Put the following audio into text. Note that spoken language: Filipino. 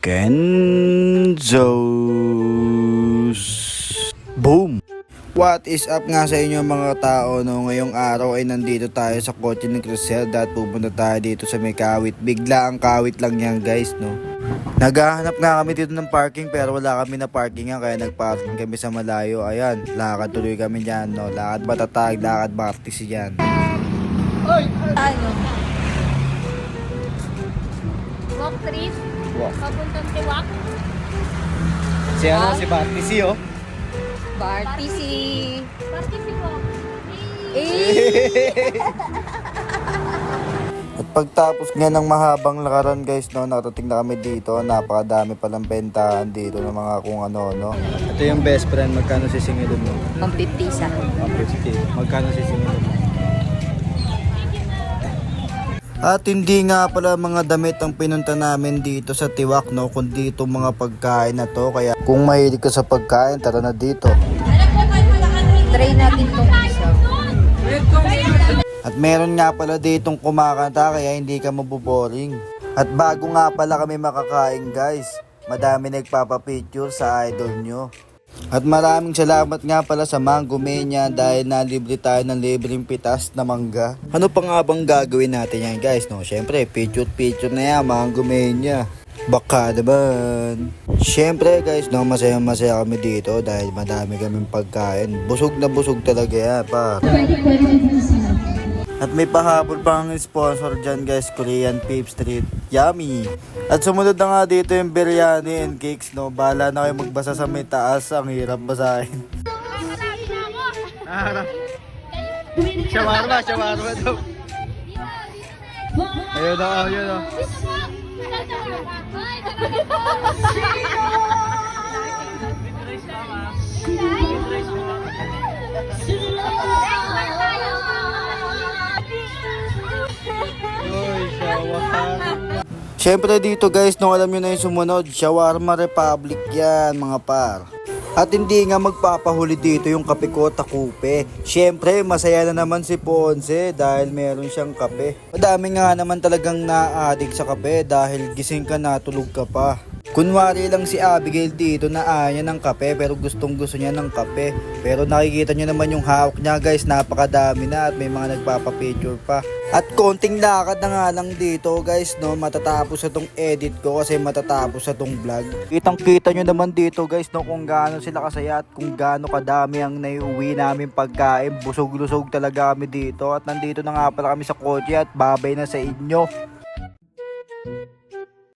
Kenzos. Boom! What is up nga sa inyo mga tao, no? Ngayong araw ay nandito tayo sa kotse ng Criselda at pupunta tayo dito sa may kawit. Bigla ang kawit lang yan guys, no? Naghahanap nga kami dito ng parking pero wala kami na parkingan kaya nagparking kami sa malayo. Ayan, lakad tuloy kami dyan, no? Lakad Batatag, lakad Martis yan. Ano? Walk trip? Walk. Papuntang Tiwak? Si ano, si Martis oh. Bartisi. Bartisi walk. At pagtapos nga ng mahabang lakaran guys, no, nakarating na kami dito. Napakadami palang bentahan dito ng mga kung ano, no. Ito yung best friend, magkano sisingilin mo? 150 isa. 150. Magkano sisingilin mo? At hindi nga pala mga damit ang pinunta namin dito sa Tiwak, no, kundi itong mga pagkain na to. Kaya kung mahilig ka sa pagkain, tara na dito. Try natin itong isa. At meron nga pala ditong kumakanta kaya hindi ka maboboring. At bago nga pala kami makakain guys, madami nagpapapicture sa idol nyo. At maraming salamat nga pala sa Mango Mania dahil nalibre tayo ng libreng pitas na mangga. Ano pa nga bang gagawin natin yan guys, no? Syempre picture na yan, Mango Mania. Baka naman. Syempre guys, no, masaya kami dito dahil madami kaming pagkain. Busog na busog talaga yan pa. At may pahabol pang sponsor dyan guys, Korean Peep Street. Yummy! At sumunod na nga dito yung biryani and cakes, no. Bahala na kayo magbasa sa may taas, ang hirap basahin. Shawarma daw. Ayun o. Syempre dito guys, no, alam nyo na yung sumunod, Shawarma Republic yan mga par. At hindi nga magpapahuli dito yung kape ko, Takupe. Syempre masaya na naman si Ponce dahil meron siyang kape. Madami nga naman talagang na-addict sa kape dahil gising ka na, tulog ka pa. Kunwari lang si Abigail dito na ayaw ng kape pero gustong gusto niya ng kape. Pero nakikita nyo naman yung hawak niya guys, napakadami na at may mga nagpapapicture pa. At konting lakad na nga lang dito guys, no, matatapos na tong edit ko kasi matatapos na tong vlog. Kitang kita nyo naman dito guys, no, kung gaano sila kasaya at kung gaano kadami ang naiuwi namin pagkain. Busog-lusog talaga kami dito at nandito na nga pala kami sa kotse at babay na sa inyo.